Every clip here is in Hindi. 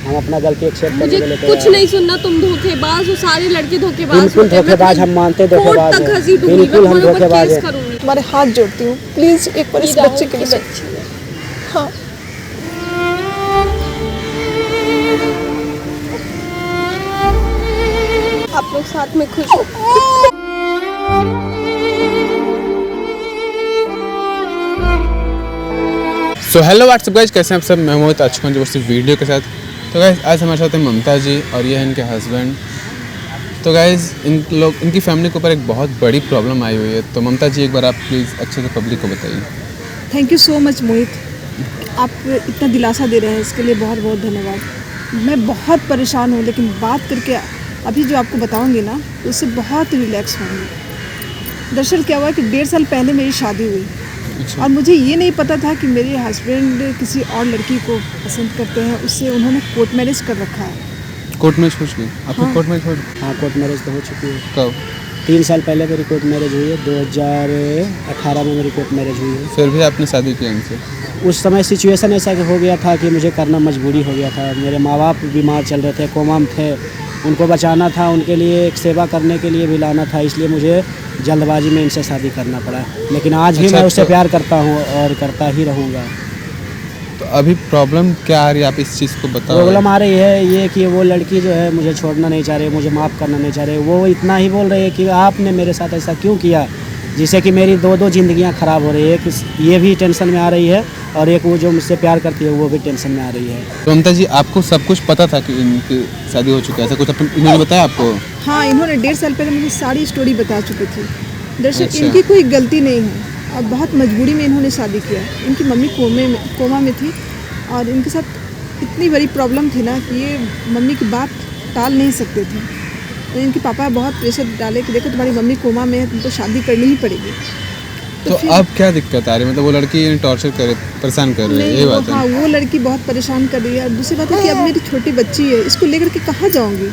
हम अपना गलती एक्सेप्ट करने मुझे के लिए कुछ नहीं सुनना, तुम धोखेबाज हो, सारे लड़के धोखेबाज बिल्कुल होते हैं। धोखेबाज, हम मानते हैं धोखेबाज तक हैं। हंसी दूंगी, बिल्कुल हम मैं तुम्हारे ऊपर धोखेबाज केस हैं। करूंगी। तुम्हारे हाथ जोड़ती हूँ, प्लीज एक बार इस बच्चे के लिए बच्ची है। हाँ आप लोग साथ में खुश हो। सो हेलो व्हाट्सअप गाइस, कैसे हैं आप सब। मैं मोहित आज जो वीडियो के साथ। तो गाइस आज हमारे साथ हैं ममता जी और ये है इनके हस्बैंड। तो गाइस इनकी फैमिली के ऊपर एक बहुत बड़ी प्रॉब्लम आई हुई है। तो ममता जी एक बार आप प्लीज़ अच्छे से पब्लिक को बताइए। थैंक यू सो मच मोहित, आप इतना दिलासा दे रहे हैं, इसके लिए बहुत बहुत धन्यवाद। मैं बहुत परेशान हूँ, लेकिन बात करके अभी जो आपको बताऊँगी ना उससे बहुत रिलैक्स होंगी। दरअसल क्या हुआ कि 1.5 साल पहले मेरी शादी हुई और मुझे ये नहीं पता था कि मेरे हस्बैंड किसी और लड़की को पसंद करते हैं। उससे उन्होंने कोर्ट मैरिज कर रखा है। कोर्ट मैरिज हो चुकी आपकी? हाँ। कोर्ट मैरिज हो? हाँ कोर्ट मैरिज तो हो चुकी है। कब? 3 साल पहले मेरी कोर्ट मैरिज हुई है। 2018 में मेरी कोर्ट मैरिज हुई है। फिर भी आपने शादी की उनसे? उस समय सिचुएशन ऐसा हो गया था कि मुझे करना मजबूरी हो गया था। मेरे माँ बाप बीमार चल रहे थे, कोमा में थे, उनको बचाना था, उनके लिए एक सेवा करने के लिए भी लाना था, इसलिए मुझे जल्दबाजी में इनसे शादी करना पड़ा। लेकिन आज भी मैं उससे प्यार करता हूँ और करता ही रहूँगा। तो अभी प्रॉब्लम क्या आ रही है, आप इस चीज़ को बताओ। प्रॉब्लम आ रही है ये कि वो लड़की जो है मुझे छोड़ना नहीं चाह रही, मुझे माफ़ करना नहीं चाह रही। वो इतना ही बोल रही है कि आपने मेरे साथ ऐसा क्यों किया, जिससे कि मेरी 2 ज़िंदगियां ख़राब हो रही है। कि ये भी टेंशन में आ रही है और एक वो जो मुझसे प्यार करती है वो भी टेंशन में आ रही है। तो ममता जी आपको सब कुछ पता था कि इनकी शादी हो चुकी है, ऐसा कुछ इन्होंने बताया आपको? हाँ, इन्होंने 1.5 साल पहले मुझे सारी स्टोरी बता चुकी थी। दरअसल अच्छा। इनकी कोई गलती नहीं है और बहुत मजबूरी में इन्होंने शादी किया। इनकी मम्मी कोमा में थी और इनके साथ इतनी बड़ी प्रॉब्लम थी ना कि ये मम्मी की बात टाल नहीं सकते थे। तो इनके पापा बहुत प्रेशर डाले कि देखो तुम्हारी मम्मी कोमा में है, तुमको शादी करनी ही पड़ेगी। तो अब क्या दिक्कत आ रही है? मतलब वो लड़की टॉर्चर कर परेशान कर रही है, ये बात है? हाँ, वो लड़की बहुत परेशान कर रही है। और दूसरी बात है कि अब मेरी छोटी बच्ची है, इसको लेकर के कहाँ जाऊँगी।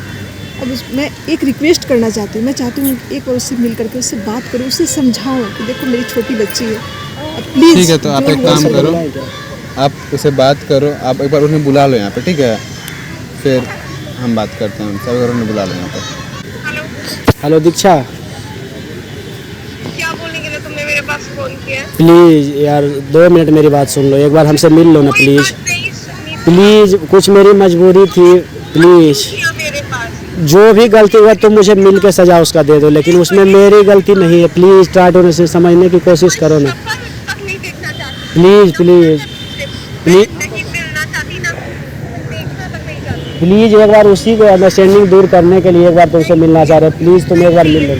अब मैं एक रिक्वेस्ट करना चाहती हूँ, मैं चाहती हूँ एक बार उससे मिल करके उससे बात करूँ, उससे समझाऊँ कि देखो मेरी छोटी बच्ची है, प्लीज़। ठीक है, तो आप एक काम करो, आप उसे बात करो, आप एक बार उन्हें बुला लो यहाँ पे, ठीक है? फिर हम बात करते हैं उनसे, अगर उन्हें बुला लो यहाँ पर। हेलो दीक्षा, क्या बोलने के लिए तुमने मेरे पास फोन किया? प्लीज़ यार 2 मिनट मेरी बात सुन लो, एक बार हमसे मिल लो ना प्लीज़। प्लीज़ कुछ मेरी मजबूरी थी, प्लीज़। मेरे पास जो भी गलती हुआ तुम मुझे मिल के सजा उसका दे दो, लेकिन उसमें मेरी गलती नहीं है। प्लीज़ ट्राई टू से समझने की कोशिश करो ना, नहीं देखना चाहती, प्लीज़ प्लीज़ प्लीज़ नहीं मिलना चाहती ना, देखना तक नहीं चाहती। प्लीज़ एक बार उसी को अंडरस्टैंडिंग दूर करने के लिए एक बार तुमसे मिलना चाह रहे हो। प्लीज़ तुम एक बार मिल लो,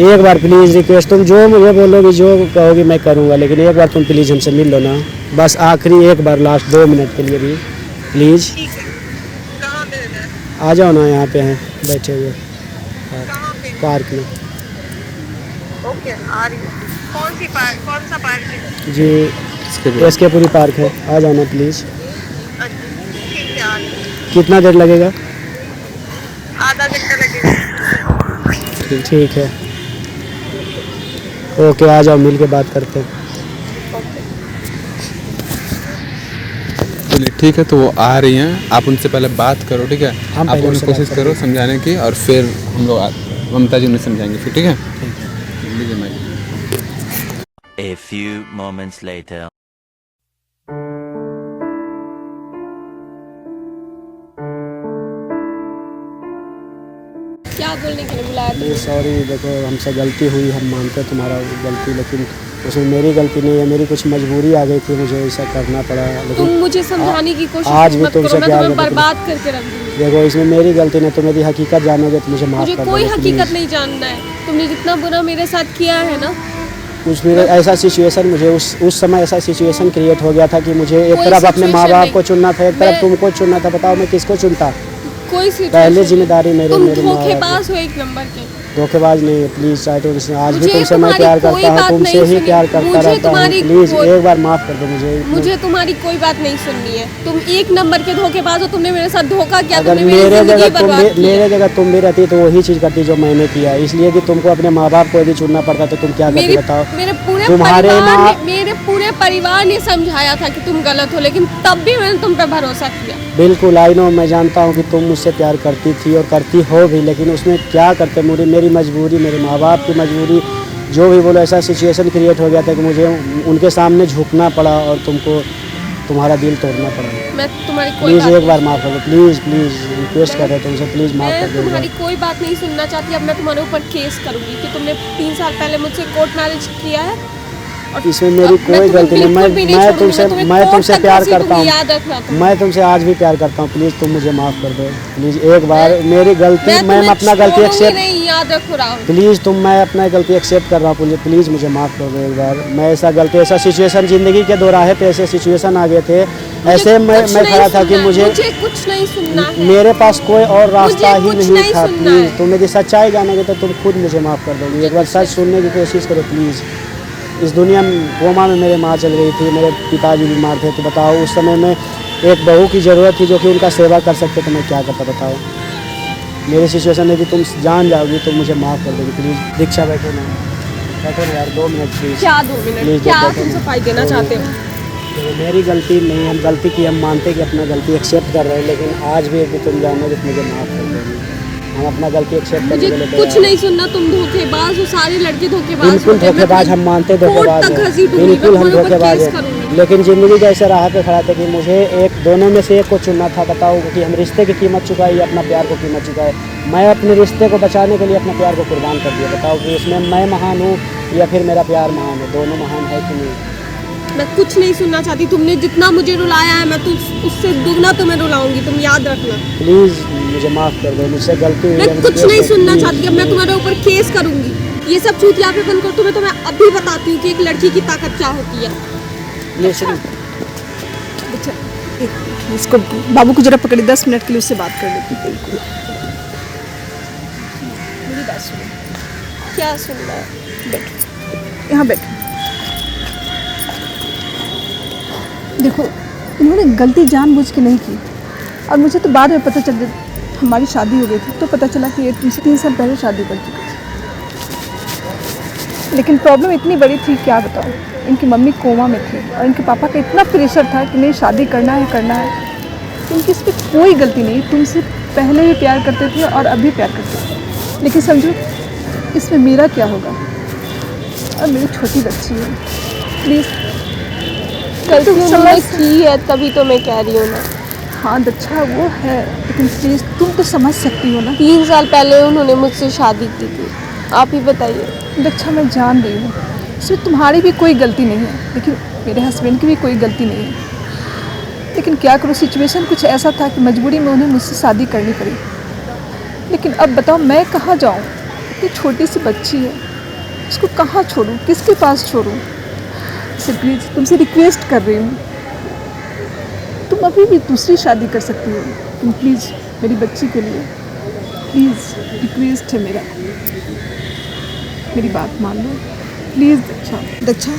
एक बार प्लीज़ रिक्वेस्ट। तुम जो मुझे बोलोगी, जो कहोगी मैं करूँगा, लेकिन एक बार तुम प्लीज़ हमसे मिल लो ना, बस आखिरी एक बार, लास्ट 2 मिनट के लिए भी प्लीज़। कहाँ मिलना है? आ जाओ ना, यहाँ पे हैं बैठे हुए कहाँ पे? पार्क में। ओके, आ रही हूँ। कौन सा पार्क है? जी एसके पुरी पार्क है, आ जाओ ना प्लीज़। ठीक है, आ रही हूँ। कितना देर लगेगा? आधा घंटा लगेगा। ठीक है, ओके, आ जाओ, मिल के बात करते हैं। चलिए ठीक है, तो वो आ रही हैं, आप उनसे पहले बात करो, ठीक है? हम आप पहले उन्हें उनसे कोशिश बात करो समझाने की, और फिर हम लोग ममता जी उन्हें समझाएंगे फिर, ठीक है? लीजिए mic. A few moments later. क्या बोलने के लिए बुलाया ये सॉरी, देखो हमसे गलती हुई, हम मानते हैं तुम्हारा गलती, लेकिन उसमें मेरी गलती नहीं है। मेरी कुछ मजबूरी आ गई थी, मुझे ऐसा करना पड़ा। लेकिन तुम मुझे समझाने की कोशिश आज भी मत तुमसे करो, मैं प्यार तुम्हें करती हूँ। बर्बाद करके रख दूँगी। देखो इसमें मेरी गलती नहीं, तुम यदि हकीकत जानोगे तो मुझे माफ़ मुझे कर कोई देना, हकीकत प्लीज़। नहीं जानना है। तुमने जितना बुरा मेरे साथ किया है ना, कुछ भी ऐसा सिचुएशन, मुझे उस समय ऐसा सिचुएशन क्रिएट हो गया था कि मुझे एक कोई तरफ अपने माँ situation बाप नहीं। को चुनना था, एक तरफ मैं- तुमको चुनना था। बताओ मैं किसको चुनता? कोई situation पहले नहीं। जिम्मेदारी मेरे तुम माँ बाप धोखेबाज हो एक नंबर के। धोखेबाज नहीं है, प्लीज़ ट्राई टू अंडरस्टैंड। आज भी मुझे तुमसे मैं तुम्हारी प्यार कोई करता हूँ, बात तुमसे नहीं ही सुनी। प्यार करता मुझे रहता हूँ, तुम्हारी प्लीज़ कोई- एक बार माफ़ कर दो मुझे। मुझे तुम्हारी कोई बात नहीं सुननी है। तुम एक नंबर के धोखेबाज हो, तुमने मेरे साथ धोखा किया, अगर तुमने मेरी मेरे जिंदगी जगह बर्बाद की है। मेरे जगह तुम भी रहती तो वही चीज़ करती जो मैंने किया, इसलिए कि तुमको अपने माँ बाप को यदि चुनना पड़ता तो तुम क्या करती मेरे बताओ। मेरे पूरे परिवार ने समझाया था कि तुम गलत हो, लेकिन तब भी मैंने तुम पे भरोसा किया। बिल्कुल आई नो, मैं जानता हूँ कि तुम मुझसे प्यार करती थी और करती हो भी, लेकिन उसमें क्या करते, मेरी मजबूरी, मेरे माँ बाप की मजबूरी, जो भी बोलो, ऐसा सिचुएशन क्रिएट हो गया था कि मुझे उनके सामने झुकना पड़ा और तुमको तुम्हारा दिल तोड़ना पड़ा। मैं तुम्हारी कोई प्लीज़ बात एक बार माफ़ कर दो, प्लीज़ प्लीज़ रिक्वेस्ट कर रहे हैं तुमसे, प्लीज़ माफ़ कर मैं दो। तुम्हारी कोई बात नहीं सुनना चाहती। अब मैं तुम्हारे ऊपर केस करूंगी कि तुमने 3 साल पहले मुझसे कोर्ट मैरिज किया है। और इसमें मेरी अब मैं कोई तुम्हें गलती नहीं, बिल्कुल भी नहीं मैं छोड़ूंगी, तुमसे तुम्हें मैं कोर्ट तुमसे तक प्यार घसीटूंगी, करता हूँ, याद रखना तुम। मैं तुमसे आज भी प्यार करता हूँ, प्लीज़ तुम मुझे माफ़ कर दो, प्लीज़ एक बार मेरी गलती, मैं तुम्हें अपना गलती छोड़ूंगी एक्सेप्ट, नहीं, याद रखो राहुल। प्लीज़ मैं अपना गलती एक्सेप्ट कर रहा हूँ, प्लीज़ मुझे माफ़ कर दो एक बार। मैं ऐसा सिचुएशन ज़िंदगी के दोराहे पे ऐसे सिचुएशन आ गए थे, ऐसे मैं खड़ा था कि मुझे कुछ नहीं सुनना है। मेरे पास कोई और रास्ता ही कुछ नहीं नहीं था। सुनना प्लीज़ है। तुम यदि सच्चाई जानोगे तो तुम खुद मुझे माफ़ कर दोगी, एक बार सच सुनने की कोशिश करो प्लीज़। इस दुनिया में कोमा में मेरे माँ चल रही थी, मेरे पिताजी बीमार थे, तो बताओ उस समय में एक बहू की ज़रूरत थी जो कि उनका सेवा कर सकते, तो मैं क्या करता बताओ। मेरी सिचुएशन यदि तुम जान जाओगी तो मुझे माफ़ कर दोगी प्लीज़। दीक्षा बैठो ना, बैठो ना यार 2 मिनट प्लीज़। क्या 2 मिनट, प्लीज़ क्या बैठो तुम ना। सफाई देना चाहते हो? तो मेरी गलती नहीं, हम गलती की, हम मानते कि अपना गलती एक्सेप्ट कर रहे हैं, लेकिन आज भी यदि तुम जानोगे तो मुझे माफ़ कर दोगी। हम अपना गलती एक्सेप्ट करने मुझे के लिए कुछ तैयार नहीं सुनना। तुम धोखेबाज हो, सारे लड़के धोखेबाज बिल्कुल होते हैं। मैं धोखेबाज, तुम्हें हम मानते कोर्ट धोखेबाज तक हैं, घसीटूंगी, बिल्कुल मैं हम तुम्हारे ऊपर धोखेबाज केस हैं, करूंगी। लेकिन ज़िंदगी जैसे राह पे खड़ा था कि मुझे एक दोनों में से एक को चुनना था। बताओ कि हम रिश्ते की कीमत चुकाए या अपना प्यार को कीमत चुकाए। मैं अपने रिश्ते को बचाने के लिए अपने प्यार को कुर्बान कर दिया। बताओ कि इसमें मैं महान हूँ या फिर मेरा प्यार महान है, दोनों महान है कि नहीं। मैं कुछ नहीं सुनना चाहती। तुमने जितना मुझे रुलाया है, मैं तो उससे दुगना तुम्हें रुलाऊंगी, तुम याद रखना। प्लीज़ मुझे माफ़ कर दो, मुझसे गलती हुई मैं है, कुछ मुझे नहीं सुनना प्लीज़, चाहती। अब मैं तुम्हारे ऊपर केस करूंगी। ये सब चूतियापन कर तुम्हें तो मैं अभी बताती हूँ कि एक लड़की की ताकत क्या होती है। प्लीज़ सुनो। अच्छा, इसको बाबू को जरा पकड़ी, 10 मिनट के लिए उससे बात कर लेती। बिल्कुल मेरी बात सुनो। क्या सुनना है? बैठो, यहाँ बैठो। देखो, इन्होंने गलती जानबूझ के नहीं की, और मुझे तो बाद में पता चल गया, हमारी शादी हो गई थी तो पता चला कि ये 3 साल पहले शादी कर चुकी थी। लेकिन प्रॉब्लम इतनी बड़ी थी, क्या बताऊँ, इनकी मम्मी कोमा में थी और इनके पापा का इतना प्रेशर था कि नहीं शादी करना है करना है। इनकी इस पर कोई गलती नहीं, तुमसे पहले भी प्यार करते थे और अभी प्यार करते थे, लेकिन समझो इसमें मेरा क्या होगा। और मेरी छोटी बच्ची है, प्लीज़ गलती उन्होंने की है, तभी तो मैं कह रही हूँ ना। हाँ दक्षा वो है, लेकिन प्लीज़ तुम तो समझ सकती हो ना। 3 साल पहले उन्होंने मुझसे शादी की थी, आप ही बताइए। दक्षा मैं जान रही हूँ इसमें तुम्हारी भी कोई गलती नहीं है, लेकिन मेरे हस्बैंड की भी कोई गलती नहीं है। लेकिन क्या करूँ, सिचुएशन कुछ ऐसा था कि मजबूरी में उन्हें मुझसे शादी करनी पड़ी। लेकिन अब बताओ मैं कहाँ जाऊँ, इतनी छोटी सी बच्ची है, उसको कहाँ छोड़ूँ, किसके पास छोड़ूँ। इससे प्लीज़ तुमसे रिक्वेस्ट कर रही हूँ, तुम अभी भी दूसरी शादी कर सकती हो, तुम प्लीज़ मेरी बच्ची के लिए प्लीज़ रिक्वेस्ट है मेरा, मेरी बात मान लो प्लीज़। दक्षा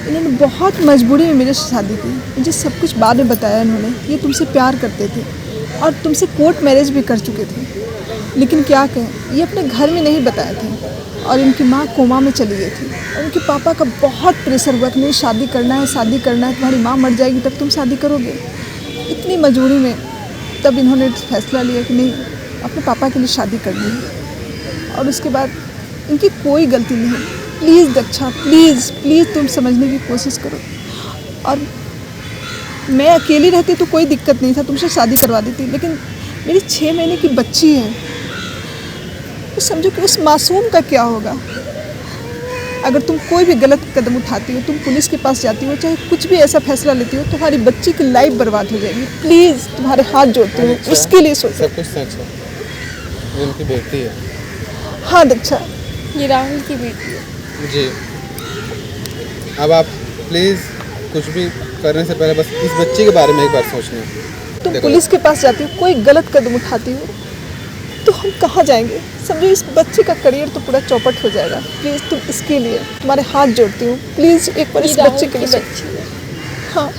इन्होंने बहुत मजबूरी में मेरे से शादी की, मुझे सब कुछ बाद में बताया इन्होंने। ये तुमसे प्यार करते थे और तुमसे कोर्ट मैरिज भी कर चुके थे, लेकिन क्या कहें, ये अपने घर में नहीं बताए थे और इनकी माँ कोमा में चली गई थी और उनके पापा का बहुत प्रेशर हुआ कि नहीं शादी करना है, शादी करना है, तुम्हारी माँ मर जाएगी तब तुम शादी करोगे। इतनी मजबूरी में तब इन्होंने फैसला लिया कि नहीं अपने पापा के लिए शादी करनी है, और उसके बाद इनकी कोई गलती नहीं। प्लीज़ दक्षा प्लीज़ प्लीज़ तुम समझने की कोशिश करो। और मैं अकेली रहती तो कोई दिक्कत नहीं था, तुमसे शादी करवा देती, लेकिन मेरी 6 महीने की बच्ची है, तो समझो कि उस मासूम का क्या होगा। अगर तुम कोई भी गलत कदम उठाती हो, तुम पुलिस के पास जाती हो, चाहे कुछ भी ऐसा फैसला लेती हो, तुम्हारी बच्ची की लाइफ बर्बाद हो जाएगी। प्लीज़ तुम्हारे हाथ जोड़ती हूँ, उसके लिए सोचो। सब कुछ सच है, ये उनकी बेटी है। हाँ दक्षा, ये राहुल की बेटी है। जी, अब आप प्लीज़ कुछ भी करने से पहले बस इस बच्ची के बारे में एक बार सोचना। तुम देखो, पुलिस के पास जाती हो, कोई गलत कदम उठाती हो, तो हम कहाँ जाएंगे? समझो इस बच्चे का करियर तो पूरा चौपट हो जाएगा। प्लीज़ तुम इसके लिए तुम्हारे हाथ जोड़ती हूँ, प्लीज़ एक बार इस बच्चे के लिए हाँ।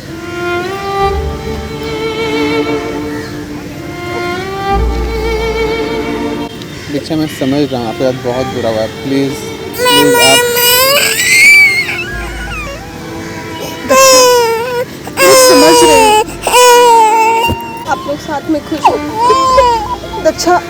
दीक्षा मैं समझ रहा हूँ आपके साथ बहुत बुरा हुआ है, प्लीज़ प्लीज़ आप मैं समझ रही हूँ। आप लोग साथ में खुश हो। अच्छा